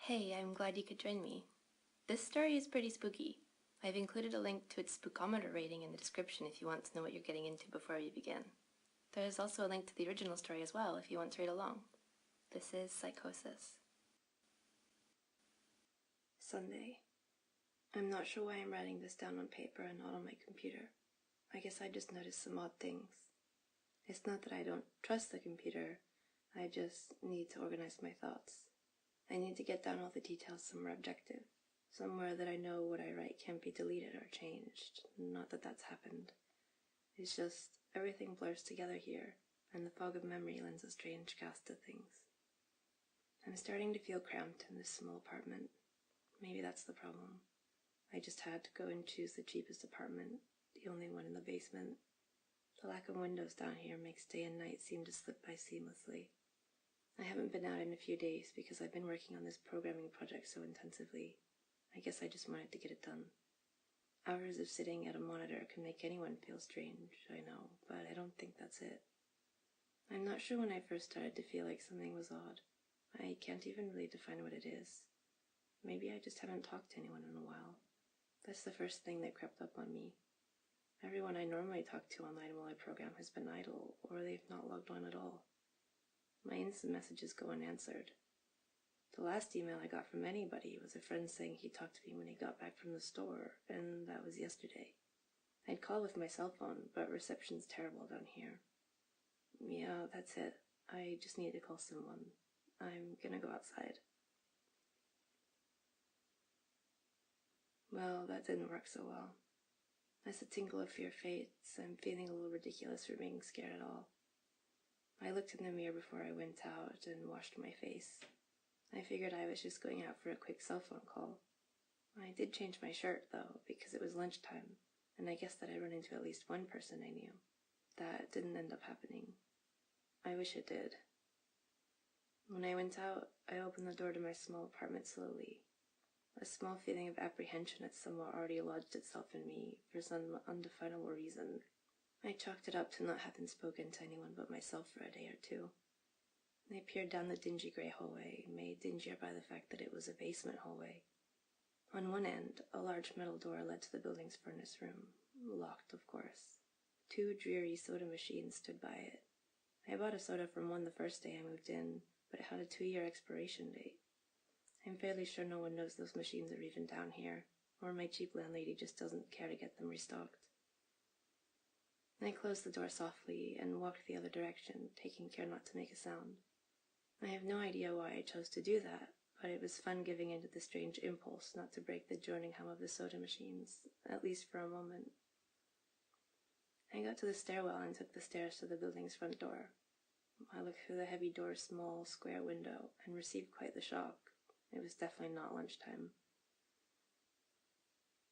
Hey, I'm glad you could join me. This story is pretty spooky. I've included a link to its spookometer rating in the description if you want to know what you're getting into before we begin. There's also a link to the original story as well if you want to read along. This is Psychosis. Sunday. I'm not sure why I'm writing this down on paper and not on my computer. I guess I just noticed some odd things. It's not that I don't trust the computer, I just need to organize my thoughts. I need to get down all the details somewhere objective, somewhere that I know what I write can't be deleted or changed. Not that that's happened. It's just everything blurs together here, and the fog of memory lends a strange cast to things. I'm starting to feel cramped in this small apartment. Maybe that's the problem. I just had to go and choose the cheapest apartment, the only one in the basement. The lack of windows down here makes day and night seem to slip by seamlessly. I haven't been out in a few days because I've been working on this programming project so intensively. I guess I just wanted to get it done. Hours of sitting at a monitor can make anyone feel strange, I know, but I don't think that's it. I'm not sure when I first started to feel like something was odd. I can't even really define what it is. Maybe I just haven't talked to anyone in a while. That's the first thing that crept up on me. Everyone I normally talk to online while I program has been idle, or they've not logged on at all. My instant messages go unanswered. The last email I got from anybody was a friend saying he talked to me when he got back from the store, and that was yesterday. I'd call with my cell phone, but reception's terrible down here. Yeah, that's it. I just need to call someone. I'm gonna go outside. Well, that didn't work so well. As the tingle of fear fades, I'm feeling a little ridiculous for being scared at all. I looked in the mirror before I went out and washed my face. I figured I was just going out for a quick cell phone call. I did change my shirt, though, because it was lunchtime, and I guessed that I'd run into at least one person I knew. That didn't end up happening. I wish it did. When I went out, I opened the door to my small apartment slowly. A small feeling of apprehension had somehow already lodged itself in me for some undefinable reason. I chalked it up to not having spoken to anyone but myself for a day or two. I peered down the dingy gray hallway, made dingier by the fact that it was a basement hallway. On one end, a large metal door led to the building's furnace room, locked, of course. 2 dreary soda machines stood by it. I bought a soda from one the first day I moved in, but it had a 2-year expiration date. I'm fairly sure no one knows those machines are even down here, or my cheap landlady just doesn't care to get them restocked. I closed the door softly and walked the other direction, taking care not to make a sound. I have no idea why I chose to do that, but it was fun giving in to the strange impulse not to break the droning hum of the soda machines, at least for a moment. I got to the stairwell and took the stairs to the building's front door. I looked through the heavy door's small, square window and received quite the shock. It was definitely not lunchtime.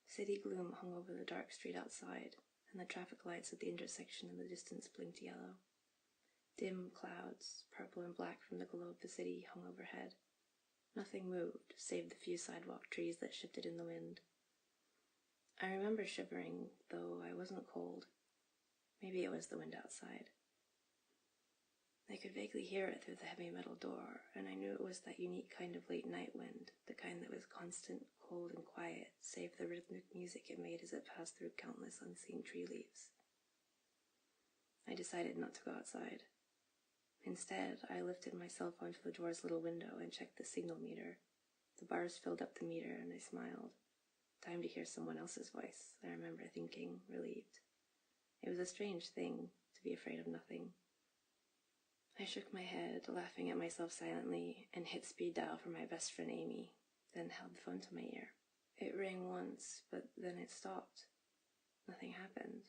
City gloom hung over the dark street outside, and the traffic lights at the intersection in the distance blinked yellow. Dim clouds, purple and black from the glow of the city, hung overhead. Nothing moved, save the few sidewalk trees that shifted in the wind. I remember shivering, though I wasn't cold. Maybe it was the wind outside. I could vaguely hear it through the heavy metal door, and I knew it was that unique kind of late night wind, the kind that was constant, cold, and quiet, save the rhythmic music it made as it passed through countless unseen tree leaves. I decided not to go outside. Instead, I lifted my cell phone to the door's little window and checked the signal meter. The bars filled up the meter, and I smiled. Time to hear someone else's voice, I remember thinking, relieved. It was a strange thing to be afraid of nothing. I shook my head, laughing at myself silently, and hit speed dial for my best friend Amy, then held the phone to my ear. It rang once, but then it stopped. Nothing happened.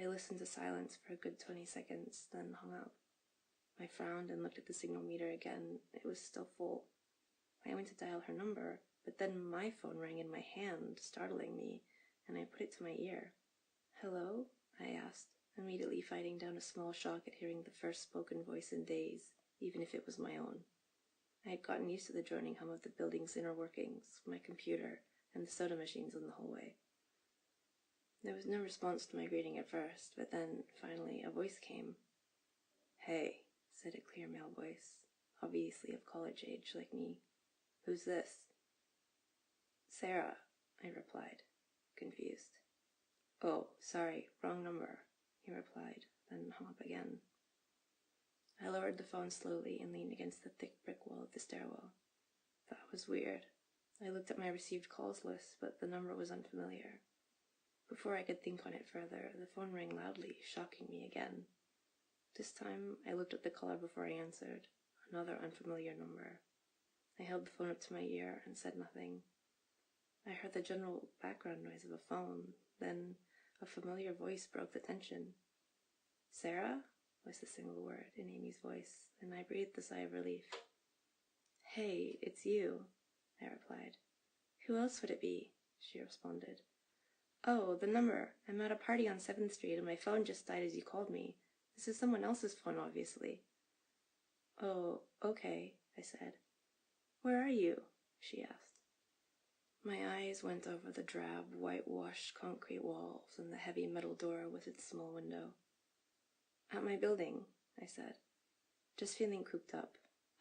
I listened to silence for a good 20 seconds, then hung up. I frowned and looked at the signal meter again. It was still full. I went to dial her number, but then my phone rang in my hand, startling me, and I put it to my ear. "Hello?" I asked, immediately fighting down a small shock at hearing the first spoken voice in days, even if it was my own. I had gotten used to the droning hum of the building's inner workings, my computer, and the soda machines in the hallway. There was no response to my greeting at first, but then, finally, a voice came. "Hey," said a clear male voice, obviously of college age like me. Who's this? Sarah, I replied, confused. Oh, sorry, wrong number, he replied, then hung up again. I lowered the phone slowly and leaned against the thick brick wall of the stairwell. That was weird. I looked at my received calls list, but the number was unfamiliar. Before I could think on it further, the phone rang loudly, shocking me again. This time, I looked at the caller before I answered. Another unfamiliar number. I held the phone up to my ear and said nothing. I heard the general background noise of a phone. Then a familiar voice broke the tension. Sarah? Was the single word in Amy's voice, and I breathed a sigh of relief. Hey, it's you, I replied. Who else would it be? She responded. Oh, the number. I'm at a party on 7th Street and my phone just died as you called me. This is someone else's phone, obviously. Oh, okay, I said. Where are you? She asked. My eyes went over the drab, whitewashed concrete walls and the heavy metal door with its small window. At my building, I said. Just feeling cooped up.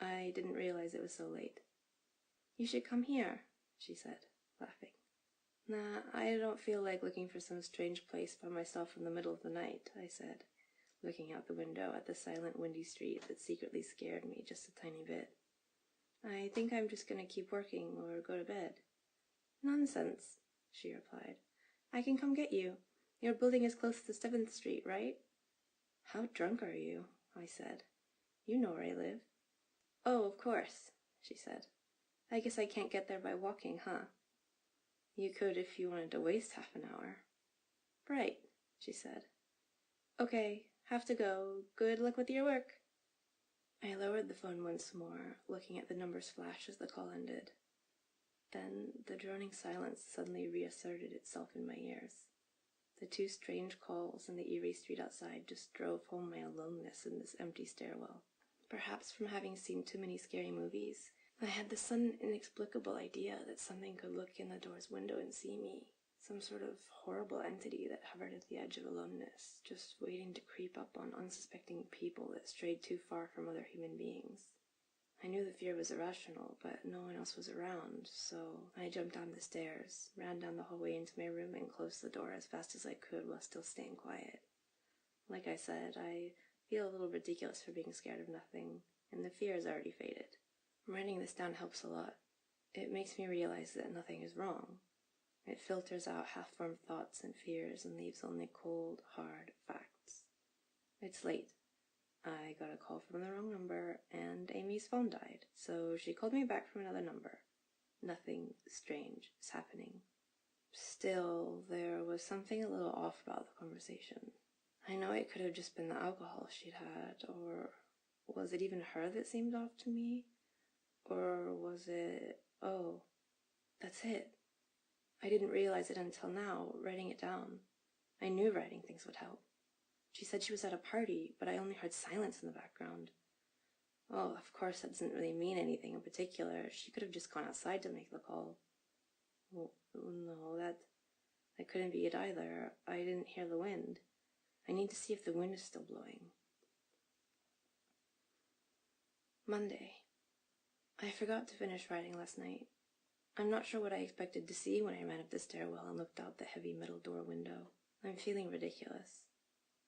I didn't realize it was so late. You should come here, she said, laughing. Nah, I don't feel like looking for some strange place by myself in the middle of the night, I said, looking out the window at the silent, windy street that secretly scared me just a tiny bit. I think I'm just going to keep working or go to bed. Nonsense, she replied. I can come get you. Your building is close to 7th Street, right? How drunk are you? I said. You know where I live. Oh, of course, she said. I guess I can't get there by walking, huh? You could if you wanted to waste half an hour. Right, she said. Okay, have to go. Good luck with your work. I lowered the phone once more, looking at the numbers flash as the call ended. Then the droning silence suddenly reasserted itself in my ears. The two strange calls and the eerie street outside just drove home my aloneness in this empty stairwell. Perhaps from having seen too many scary movies, I had the sudden inexplicable idea that something could look in the door's window and see me, some sort of horrible entity that hovered at the edge of aloneness, just waiting to creep up on unsuspecting people that strayed too far from other human beings. I knew the fear was irrational, but no one else was around, so I jumped down the stairs, ran down the hallway into my room, and closed the door as fast as I could while still staying quiet. Like I said, I feel a little ridiculous for being scared of nothing, and the fear has already faded. Writing this down helps a lot. It makes me realize that nothing is wrong. It filters out half-formed thoughts and fears and leaves only cold, hard facts. It's late. I got a call from the wrong number, and Amy's phone died, so she called me back from another number. Nothing strange is happening. Still, there was something a little off about the conversation. I know it could have just been the alcohol she'd had, or was it even her that seemed off to me? Or was it, oh, that's it. I didn't realize it until now, writing it down. I knew writing things would help. She said she was at a party, but I only heard silence in the background. Well, of course, that doesn't really mean anything in particular. She could have just gone outside to make the call. Well, no, that couldn't be it either. I didn't hear the wind. I need to see if the wind is still blowing. Monday. I forgot to finish writing last night. I'm not sure what I expected to see when I ran up the stairwell and looked out the heavy metal door window. I'm feeling ridiculous.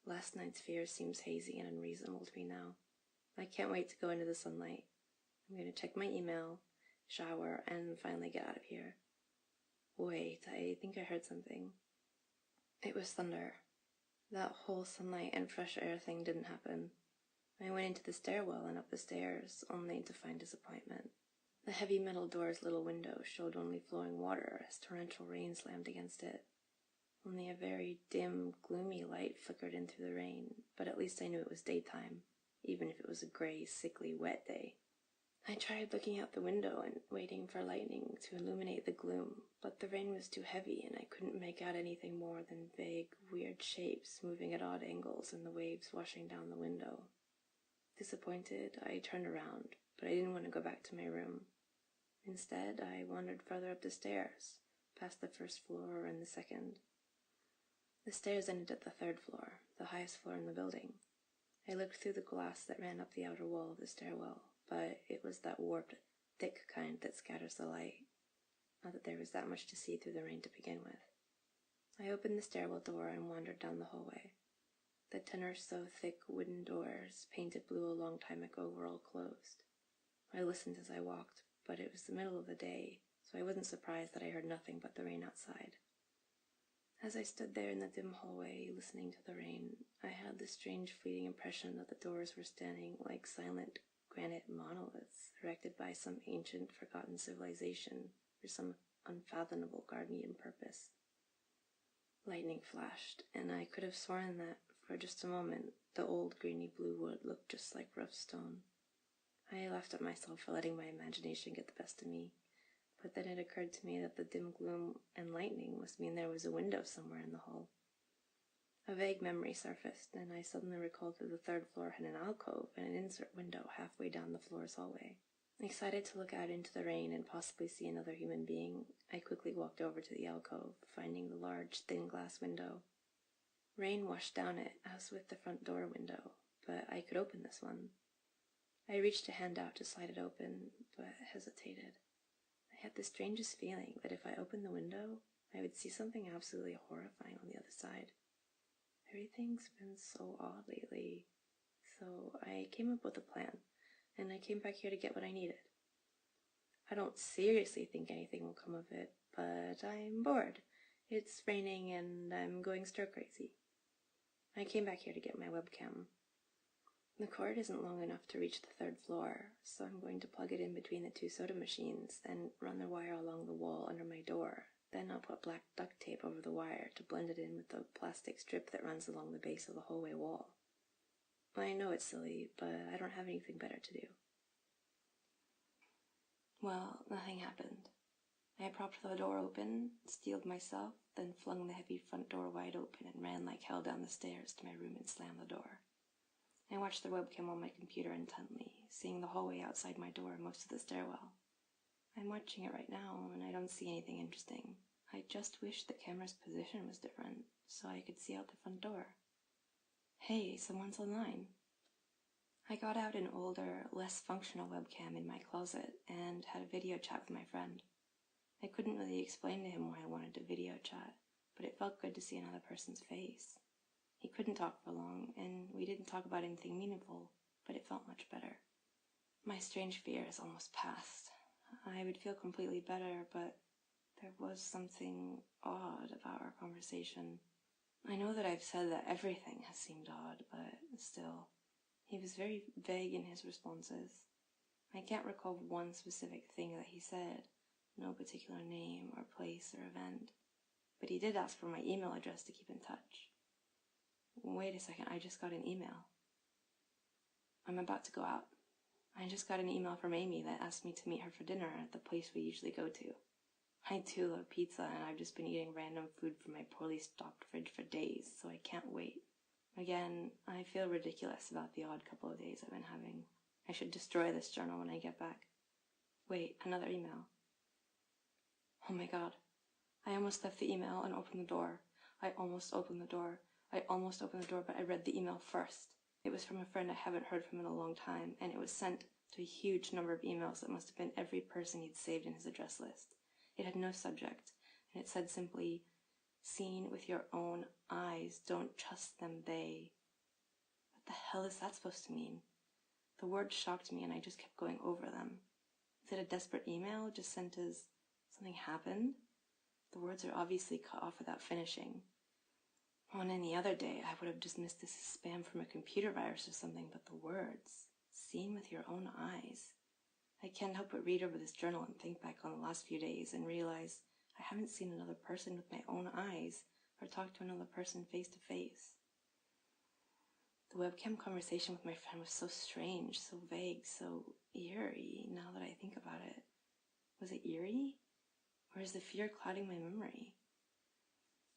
Last night's fear seems hazy and unreasonable to me now. I can't wait to go into the sunlight. I'm going to check my email, shower, and finally get out of here. Wait, I think I heard something. It was thunder. That whole sunlight and fresh air thing didn't happen. I went into the stairwell and up the stairs, only to find disappointment. The heavy metal door's little window showed only flowing water as torrential rain slammed against it. Only a very dim, gloomy light flickered in through the rain, but at least I knew it was daytime, even if it was a gray, sickly, wet day. I tried looking out the window and waiting for lightning to illuminate the gloom, but the rain was too heavy and I couldn't make out anything more than vague, weird shapes moving at odd angles and the waves washing down the window. Disappointed, I turned around, but I didn't want to go back to my room. Instead, I wandered further up the stairs, past the first floor and the second. The stairs ended at the third floor, the highest floor in the building. I looked through the glass that ran up the outer wall of the stairwell, but it was that warped, thick kind that scatters the light. Not that there was that much to see through the rain to begin with. I opened the stairwell door and wandered down the hallway. The 10 or so thick wooden doors, painted blue a long time ago, were all closed. I listened as I walked, but it was the middle of the day, so I wasn't surprised that I heard nothing but the rain outside. As I stood there in the dim hallway, listening to the rain, I had the strange fleeting impression that the doors were standing like silent granite monoliths erected by some ancient, forgotten civilization for some unfathomable guardian purpose. Lightning flashed, and I could have sworn that, for just a moment, the old greeny blue wood looked just like rough stone. I laughed at myself for letting my imagination get the best of me, but then it occurred to me that the dim gloom and lightning must mean there was a window somewhere in the hall. A vague memory surfaced, and I suddenly recalled that the 3rd floor had an alcove and an insert window halfway down the floor's hallway. Excited to look out into the rain and possibly see another human being, I quickly walked over to the alcove, finding the large, thin glass window. Rain washed down it, as with the front door window, but I could open this one. I reached a hand out to slide it open, but hesitated. I had the strangest feeling that if I opened the window, I would see something absolutely horrifying on the other side. Everything's been so odd lately, so I came up with a plan, and I came back here to get what I needed. I don't seriously think anything will come of it, but I'm bored. It's raining and I'm going stir-crazy. I came back here to get my webcam. The cord isn't long enough to reach the 3rd floor, so I'm going to plug it in between the 2 soda machines, then run the wire along the wall under my door. Then I'll put black duct tape over the wire to blend it in with the plastic strip that runs along the base of the hallway wall. I know it's silly, but I don't have anything better to do. Well, nothing happened. I propped the door open, steeled myself, then flung the heavy front door wide open and ran like hell down the stairs to my room and slammed the door. I watched the webcam on my computer intently, seeing the hallway outside my door and most of the stairwell. I'm watching it right now, and I don't see anything interesting. I just wish the camera's position was different, so I could see out the front door. Hey, someone's online. I got out an older, less functional webcam in my closet and had a video chat with my friend. I couldn't really explain to him why I wanted to video chat, but it felt good to see another person's face. He couldn't talk for long, and we didn't talk about anything meaningful, but it felt much better. My strange fear is almost past. I would feel completely better, but there was something odd about our conversation. I know that I've said that everything has seemed odd, but still, he was very vague in his responses. I can't recall one specific thing that he said, no particular name or place or event, but he did ask for my email address to keep in touch. Wait a second, I just got an email. I'm about to go out. I just got an email from Amy that asked me to meet her for dinner at the place we usually go to. I do love pizza, and I've just been eating random food from my poorly stocked fridge for days, so I can't wait. Again, I feel ridiculous about the odd couple of days I've been having. I should destroy this journal when I get back. Wait, another email. Oh my god. I almost left the email and opened the door. I almost opened the door, but I read the email first. It was from a friend I haven't heard from in a long time, and it was sent to a huge number of emails that must have been every person he'd saved in his address list. It had no subject, and it said simply, "Seen with your own eyes, don't trust them, they..." What the hell is that supposed to mean? The words shocked me, and I just kept going over them. Is it a desperate email just sent as, "Something happened"? The words are obviously cut off without finishing. On any other day, I would have dismissed this as spam from a computer virus or something, but the words, "Seen with your own eyes." I can't help but read over this journal and think back on the last few days and realize I haven't seen another person with my own eyes or talked to another person face to face. The webcam conversation with my friend was so strange, so vague, so eerie now that I think about it. Was it eerie? Or is the fear clouding my memory?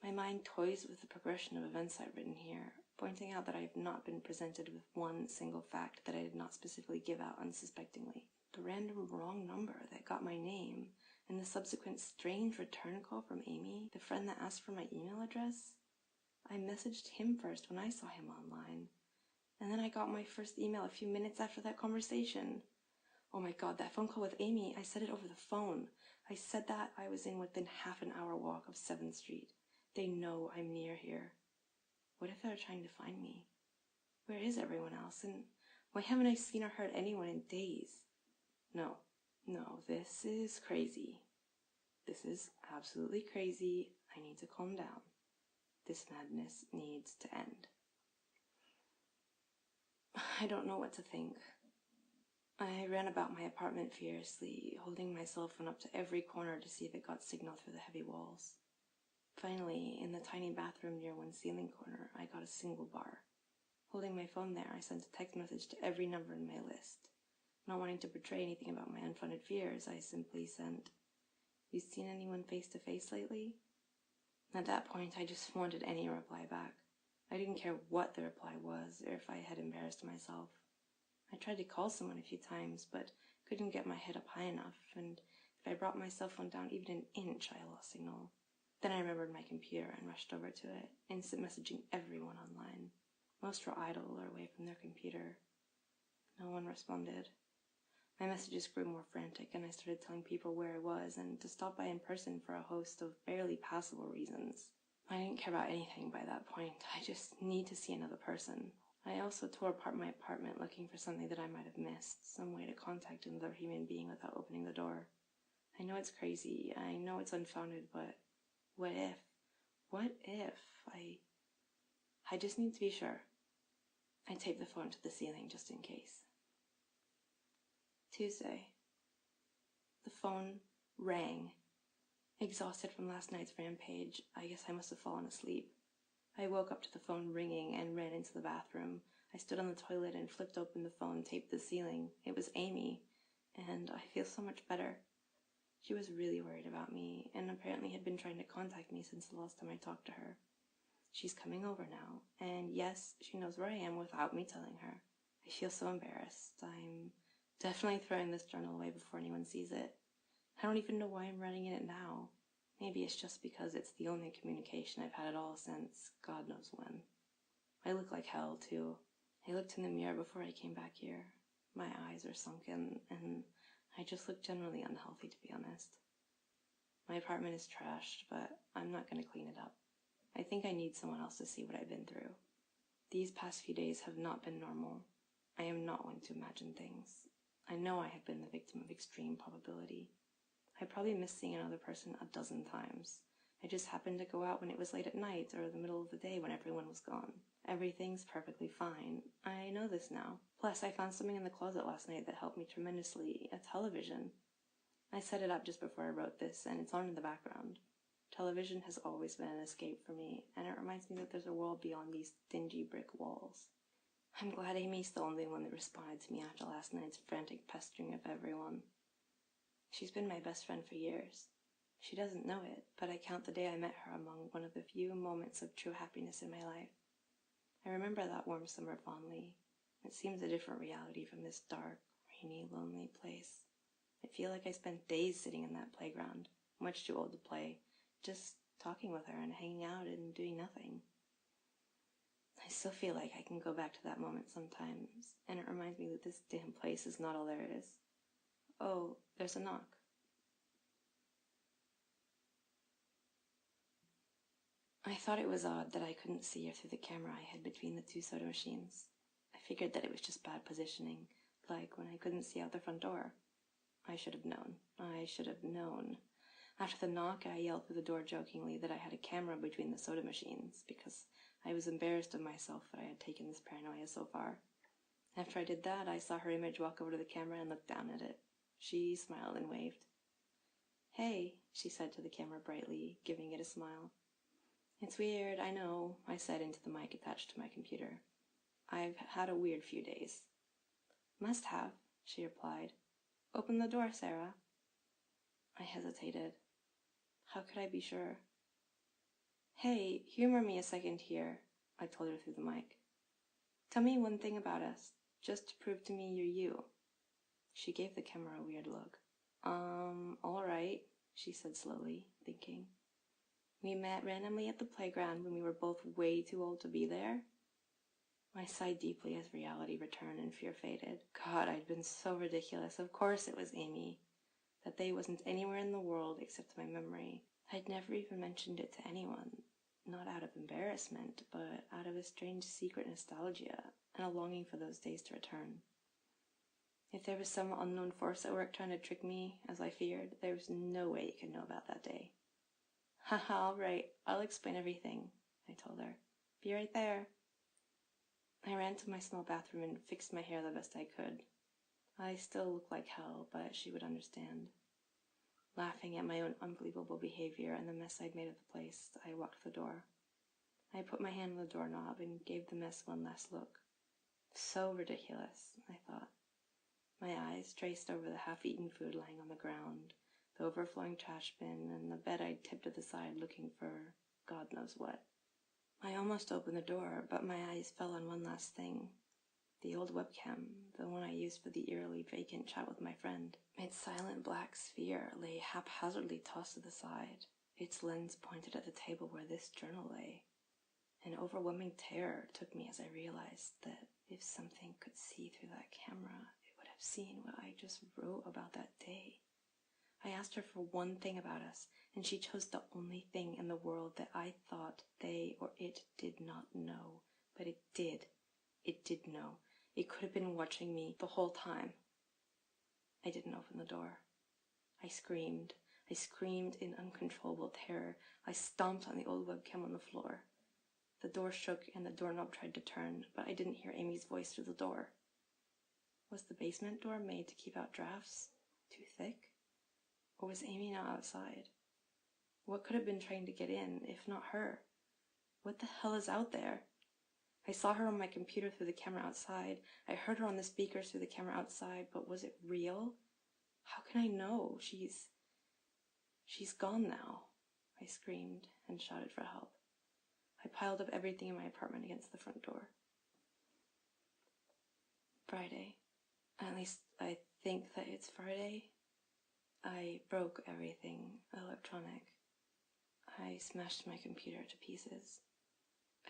My mind toys with the progression of events I've written here, pointing out that I have not been presented with one single fact that I did not specifically give out unsuspectingly. The random wrong number that got my name, and the subsequent strange return call from Amy, the friend that asked for my email address. I messaged him first when I saw him online, and then I got my first email a few minutes after that conversation. Oh my God, that phone call with Amy, I said it over the phone. I said that I was in within half an hour walk of 7th Street. They know I'm near here. What if they're trying to find me? Where is everyone else? And why haven't I seen or heard anyone in days? No, this is crazy. This is absolutely crazy. I need to calm down. This madness needs to end. I don't know what to think. I ran about my apartment furiously, holding my cell phone up to every corner to see if it got signal through the heavy walls. Finally, in the tiny bathroom near one ceiling corner, I got a single bar. Holding my phone there, I sent a text message to every number in my list. Not wanting to betray anything about my unfounded fears, I simply sent, "You seen anyone face to face lately?" At that point, I just wanted any reply back. I didn't care what the reply was, or if I had embarrassed myself. I tried to call someone a few times, but couldn't get my head up high enough, and if I brought my cell phone down even an inch, I lost signal. Then I remembered my computer and rushed over to it, instant messaging everyone online. Most were idle or away from their computer. No one responded. My messages grew more frantic, and I started telling people where I was and to stop by in person for a host of barely passable reasons. I didn't care about anything by that point. I just need to see another person. I also tore apart my apartment looking for something that I might have missed, some way to contact another human being without opening the door. I know it's crazy, I know it's unfounded, but what if? I just need to be sure. I taped the phone to the ceiling just in case. Tuesday. The phone rang. Exhausted from last night's rampage, I guess I must have fallen asleep. I woke up to the phone ringing and ran into the bathroom. I stood on the toilet and flipped open the phone taped to the ceiling. It was Amy, and I feel so much better. She was really worried about me, and apparently had been trying to contact me since the last time I talked to her. She's coming over now, and yes, she knows where I am without me telling her. I feel so embarrassed. I'm definitely throwing this journal away before anyone sees it. I don't even know why I'm writing in it now. Maybe it's just because it's the only communication I've had at all since God knows when. I look like hell, too. I looked in the mirror before I came back here. My eyes are sunken, and I just look generally unhealthy, to be honest. My apartment is trashed, but I'm not going to clean it up. I think I need someone else to see what I've been through. These past few days have not been normal. I am not one to imagine things. I know I have been the victim of extreme probability. I probably missed seeing another person a dozen times. I just happened to go out when it was late at night or the middle of the day when everyone was gone. Everything's perfectly fine. I know this now. Plus, I found something in the closet last night that helped me tremendously, a television. I set it up just before I wrote this, and it's on in the background. Television has always been an escape for me, and it reminds me that there's a world beyond these dingy brick walls. I'm glad Amy's the only one that responded to me after last night's frantic pestering of everyone. She's been my best friend for years. She doesn't know it, but I count the day I met her among one of the few moments of true happiness in my life. I remember that warm summer fondly. It seems a different reality from this dark, rainy, lonely place. I feel like I spent days sitting in that playground, much too old to play, just talking with her and hanging out and doing nothing. I still feel like I can go back to that moment sometimes, and it reminds me that this damn place is not all there is. Oh, there's a knock. I thought it was odd that I couldn't see her through the camera I had between the two soda machines. I figured that it was just bad positioning, like when I couldn't see out the front door. I should have known. After the knock, I yelled through the door jokingly that I had a camera between the soda machines, because I was embarrassed of myself that I had taken this paranoia so far. After I did that, I saw her image walk over to the camera and look down at it. She smiled and waved. "Hey," she said to the camera brightly, giving it a smile. "It's weird, I know," I said into the mic attached to my computer. "I've had a weird few days." "Must have," she replied. "Open the door, Sarah." I hesitated. How could I be sure? "Hey, humor me a second here," I told her through the mic. "Tell me one thing about us, just to prove to me you're you." She gave the camera a weird look. All right," she said slowly, thinking. "We met randomly at the playground when we were both way too old to be there." I sighed deeply as reality returned and fear faded. God, I'd been so ridiculous. Of course it was Amy. That day wasn't anywhere in the world except my memory. I'd never even mentioned it to anyone. Not out of embarrassment, but out of a strange secret nostalgia and a longing for those days to return. If there was some unknown force at work trying to trick me, as I feared, there was no way it could know about that day. Haha, all right, I'll explain everything, I told her. Be right there. I ran to my small bathroom and fixed my hair the best I could. I still looked like hell, but she would understand. Laughing at my own unbelievable behavior and the mess I'd made of the place, I walked to the door. I put my hand on the doorknob and gave the mess one last look. So ridiculous, I thought. My eyes traced over the half-eaten food lying on the ground, the overflowing trash bin, and the bed I'd tipped to the side looking for God knows what. I almost opened the door, but my eyes fell on one last thing. The old webcam, the one I used for the eerily vacant chat with my friend. Its silent black sphere lay haphazardly tossed to the side, its lens pointed at the table where this journal lay. An overwhelming terror took me as I realized that if something could see through that camera, it would have seen what I just wrote about that day. I asked her for one thing about us, and she chose the only thing in the world that I thought they or it did not know. But it did. It did know. It could have been watching me the whole time. I didn't open the door. I screamed. I screamed in uncontrollable terror. I stomped on the old webcam on the floor. The door shook and the doorknob tried to turn, but I didn't hear Amy's voice through the door. Was the basement door made to keep out drafts? Too thick? Or was Amy not outside? What could have been trying to get in, if not her? What the hell is out there? I saw her on my computer through the camera outside. I heard her on the speakers through the camera outside, but was it real? How can I know? She's gone now, I screamed and shouted for help. I piled up everything in my apartment against the front door. Friday. At least I think that it's Friday. I broke everything electronic. I smashed my computer to pieces.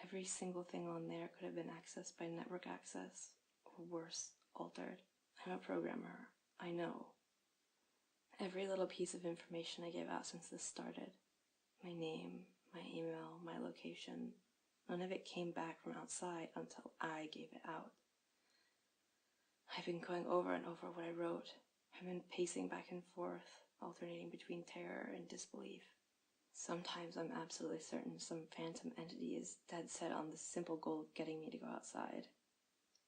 Every single thing on there could have been accessed by network access, or worse, altered. I'm a programmer. I know. Every little piece of information I gave out since this started. My name, my email, my location. None of it came back from outside until I gave it out. I've been going over and over what I wrote. I've been pacing back and forth, alternating between terror and disbelief. Sometimes I'm absolutely certain some phantom entity is dead set on the simple goal of getting me to go outside.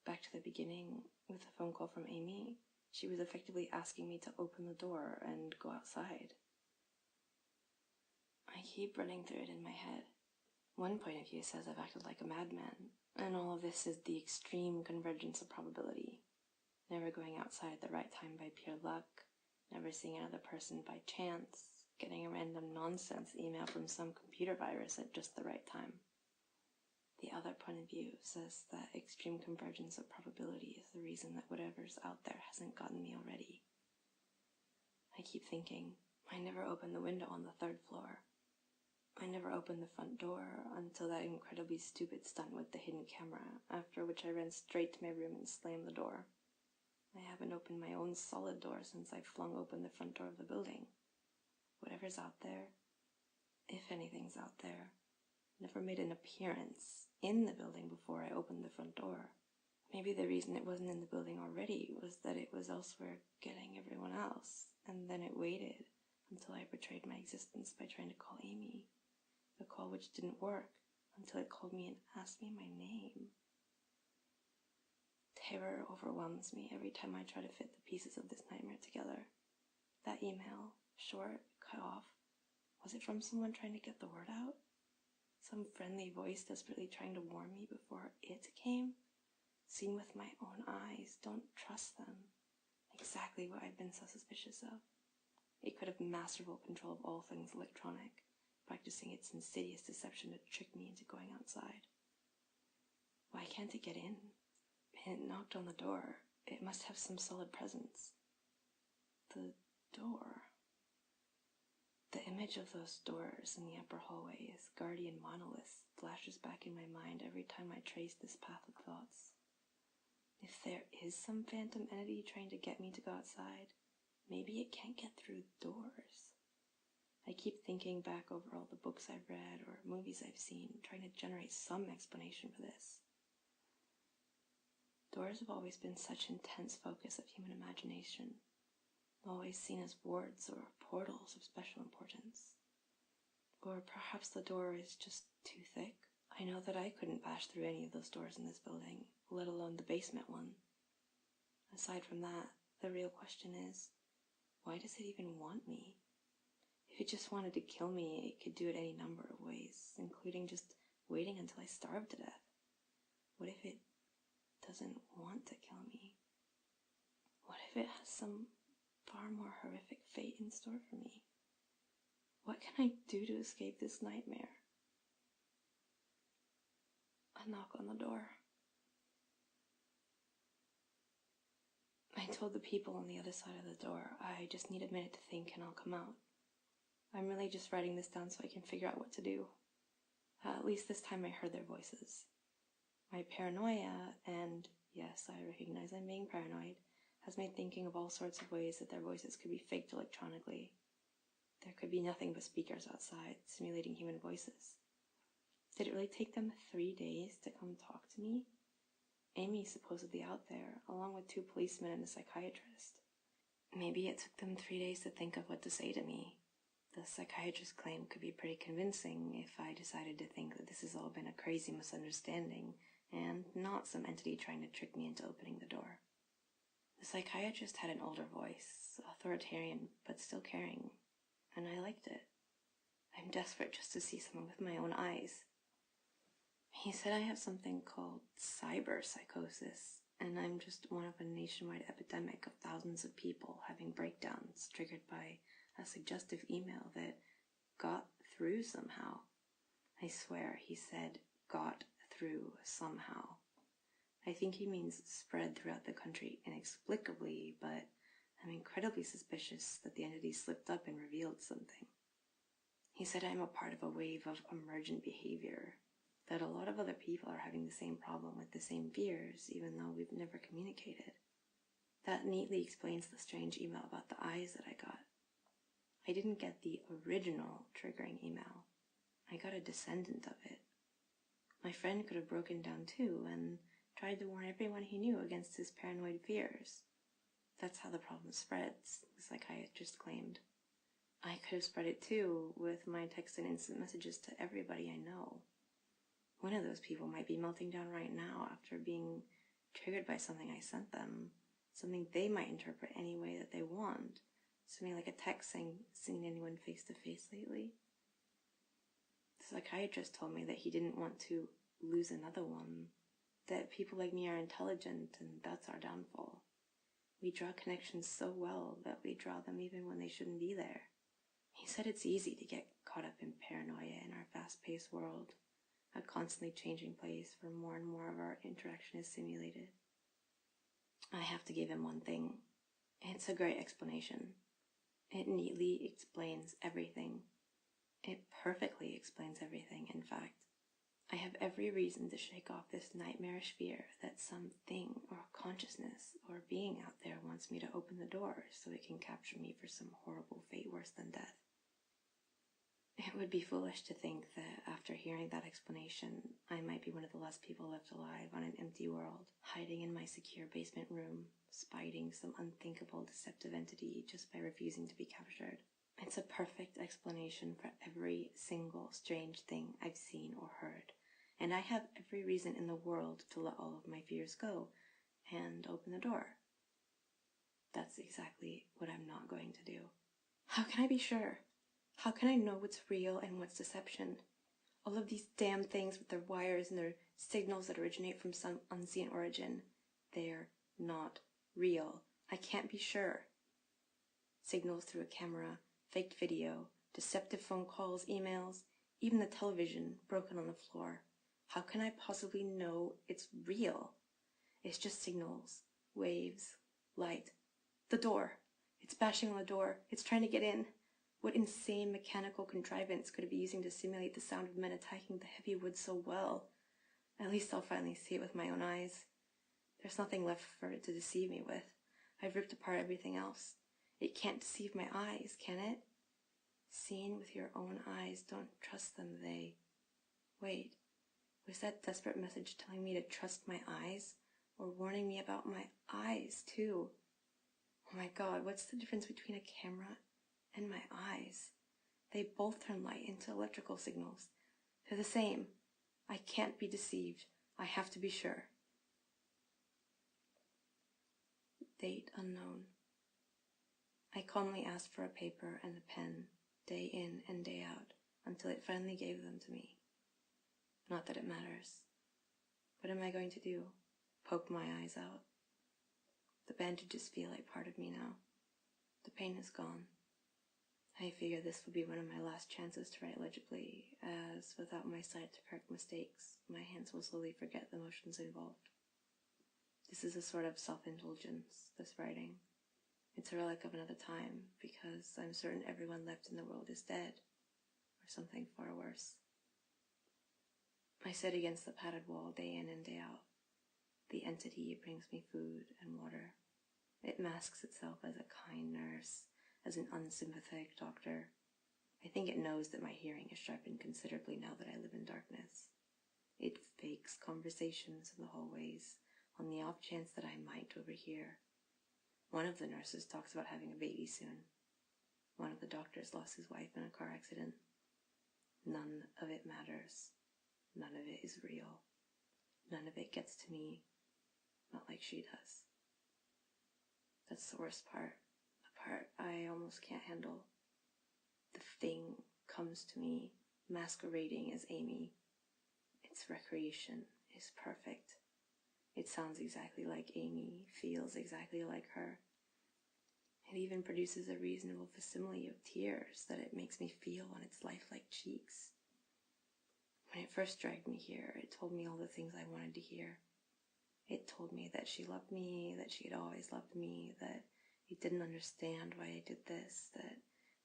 Back to the beginning, with a phone call from Amy, she was effectively asking me to open the door and go outside. I keep running through it in my head. One point of view says I've acted like a madman, and all of this is the extreme convergence of probability. Never going outside at the right time by pure luck, never seeing another person by chance, getting a random nonsense email from some computer virus at just the right time. The other point of view says that extreme convergence of probability is the reason that whatever's out there hasn't gotten me already. I keep thinking, I never opened the window on the 3rd floor. I never opened the front door until that incredibly stupid stunt with the hidden camera, after which I ran straight to my room and slammed the door. I haven't opened my own solid door since I flung open the front door of the building. Whatever's out there, if anything's out there, never made an appearance in the building before I opened the front door. Maybe the reason it wasn't in the building already was that it was elsewhere getting everyone else, and then it waited until I betrayed my existence by trying to call Amy. The call which didn't work until it called me and asked me my name. Terror overwhelms me every time I try to fit the pieces of this nightmare together. That email, short, cut off, was it from someone trying to get the word out? Some friendly voice desperately trying to warn me before it came? Seen with my own eyes, don't trust them. Exactly what I've been so suspicious of. It could have masterful control of all things electronic, practicing its insidious deception to trick me into going outside. Why can't it get in? It knocked on the door. It must have some solid presence. The door. The image of those doors in the upper hallway as guardian monoliths flashes back in my mind every time I trace this path of thoughts. If there is some phantom entity trying to get me to go outside, maybe it can't get through doors. I keep thinking back over all the books I've read or movies I've seen, trying to generate some explanation for this. Doors have always been such intense focus of human imagination, always seen as wards or portals of special importance. Or perhaps the door is just too thick. I know that I couldn't bash through any of those doors in this building, let alone the basement one. Aside from that, the real question is, why does it even want me? If it just wanted to kill me, it could do it any number of ways, including just waiting until I starved to death. What if it doesn't want to kill me? What if it has some far more horrific fate in store for me? What can I do to escape this nightmare? A knock on the door. I told the people on the other side of the door, I just need a minute to think and I'll come out. I'm really just writing this down so I can figure out what to do. At least this time I heard their voices. My paranoia, and yes, I recognize I'm being paranoid, has made thinking of all sorts of ways that their voices could be faked electronically. There could be nothing but speakers outside, simulating human voices. Did it really take them 3 days to come talk to me? Amy's supposedly out there, along with 2 policemen and a psychiatrist. Maybe it took them 3 days to think of what to say to me. The psychiatrist's claim could be pretty convincing if I decided to think that this has all been a crazy misunderstanding and not some entity trying to trick me into opening the door. The psychiatrist had an older voice, authoritarian but still caring, and I liked it. I'm desperate just to see someone with my own eyes. He said I have something called psychosis, and I'm just one of a nationwide epidemic of thousands of people having breakdowns triggered by a suggestive email that got through somehow. I swear he said got through somehow. I think he means spread throughout the country inexplicably, but I'm incredibly suspicious that the entity slipped up and revealed something. He said I'm a part of a wave of emergent behavior, that a lot of other people are having the same problem with the same fears, even though we've never communicated. That neatly explains the strange email about the eyes that I got. I didn't get the original triggering email. I got a descendant of it. My friend could have broken down too and tried to warn everyone he knew against his paranoid fears. That's how the problem spreads, the psychiatrist claimed. I could have spread it too, with my text and instant messages to everybody I know. One of those people might be melting down right now after being triggered by something I sent them, something they might interpret any way that they want. Something like a text saying, "Seen anyone face to face lately?" The psychiatrist told me that he didn't want to lose another one, that people like me are intelligent and that's our downfall. We draw connections so well that we draw them even when they shouldn't be there. He said it's easy to get caught up in paranoia in our fast-paced world, a constantly changing place where more and more of our interaction is simulated. I have to give him one thing. It's a great explanation. It neatly explains everything. It perfectly explains everything, in fact. I have every reason to shake off this nightmarish fear that something or consciousness or being out there wants me to open the door so it can capture me for some horrible fate worse than death. It would be foolish to think that after hearing that explanation, I might be one of the last people left alive on an empty world, hiding in my secure basement room, spiting some unthinkable deceptive entity just by refusing to be captured. It's a perfect explanation for every single strange thing I've seen or heard, and I have every reason in the world to let all of my fears go and open the door. That's exactly what I'm not going to do. How can I be sure? How can I know what's real and what's deception? All of these damn things with their wires and their signals that originate from some unseen origin, they're not real. I can't be sure. Signals through a camera, faked video, deceptive phone calls, emails, even the television broken on the floor. How can I possibly know it's real? It's just signals, waves, light. The door. It's bashing on the door. It's trying to get in. What insane mechanical contrivance could it be using to simulate the sound of men attacking the heavy wood so well? At least I'll finally see it with my own eyes. There's nothing left for it to deceive me with. I've ripped apart everything else. It can't deceive my eyes, can it? Seen with your own eyes, don't trust them, they... Wait, was that desperate message telling me to trust my eyes? Or warning me about my eyes, too? Oh my God, what's the difference between a camera and my eyes? They both turn light into electrical signals. They're the same. I can't be deceived. I have to be sure. Date unknown. I calmly asked for a paper and a pen, day in and day out, until it finally gave them to me. Not that it matters. What am I going to do? Poke my eyes out? The bandages feel like part of me now. The pain is gone. I figure this will be one of my last chances to write legibly, as without my sight to correct mistakes, my hands will slowly forget the motions involved. This is a sort of self-indulgence, this writing. It's a relic of another time, because I'm certain everyone left in the world is dead, or something far worse. I sit against the padded wall day in and day out. The entity brings me food and water. It masks itself as a kind nurse, as an unsympathetic doctor. I think it knows that my hearing is sharpened considerably now that I live in darkness. It fakes conversations in the hallways, on the off chance that I might overhear. One of the nurses talks about having a baby soon. One of the doctors lost his wife in a car accident. None of it matters. None of it is real. None of it gets to me, not like she does. That's the worst part, the part I almost can't handle. The thing comes to me, masquerading as Amy. Its recreation is perfect. It sounds exactly like Amy, feels exactly like her. It even produces a reasonable facsimile of tears that it makes me feel on its lifelike cheeks. When it first dragged me here, it told me all the things I wanted to hear. It told me that she loved me, that she had always loved me, that it didn't understand why I did this, that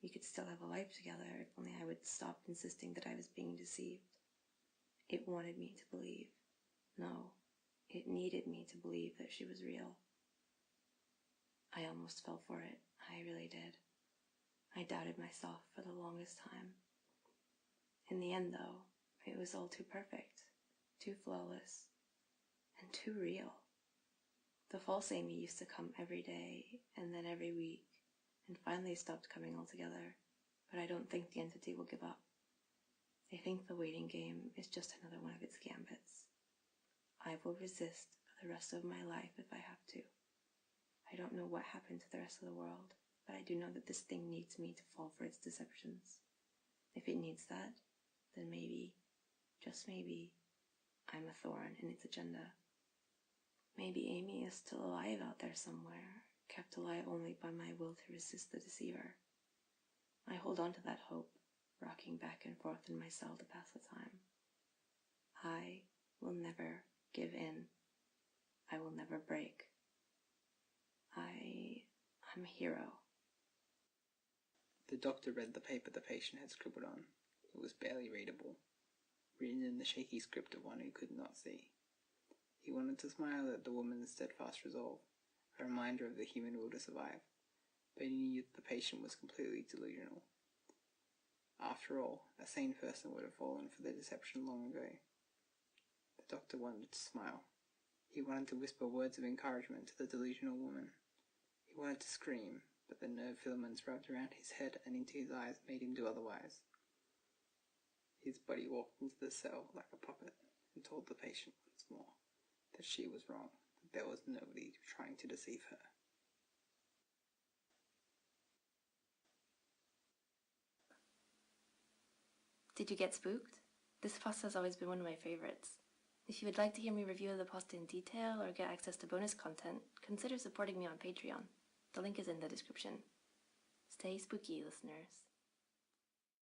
we could still have a life together if only I would stop insisting that I was being deceived. It wanted me to believe. No, it needed me to believe that she was real. I almost fell for it. I really did. I doubted myself for the longest time. In the end, though, it was all too perfect, too flawless, and too real. The false Amy used to come every day, and then every week, and finally stopped coming altogether, but I don't think the entity will give up. I think the waiting game is just another one of its gambits. I will resist for the rest of my life if I have to. I don't know what happened to the rest of the world, but I do know that this thing needs me to fall for its deceptions. If it needs that, then maybe, just maybe, I'm a thorn in its agenda. Maybe Amy is still alive out there somewhere, kept alive only by my will to resist the deceiver. I hold on to that hope, rocking back and forth in my cell to pass the time. I will never give in. I will never break. I'm a hero. The doctor read the paper the patient had scribbled on. It was barely readable, written in the shaky script of one who could not see. He wanted to smile at the woman's steadfast resolve, a reminder of the human will to survive, but he knew that the patient was completely delusional. After all, a sane person would have fallen for the deception long ago. The doctor wanted to smile. He wanted to whisper words of encouragement to the delusional woman. He wanted to scream, but the nerve filaments wrapped around his head and into his eyes made him do otherwise. His body walked into the cell like a puppet and told the patient once more that she was wrong, that there was nobody trying to deceive her. Did you get spooked? This post has always been one of my favorites. If you would like to hear me review the post in detail or get access to bonus content, consider supporting me on Patreon. The link is in the description. Stay spooky, listeners.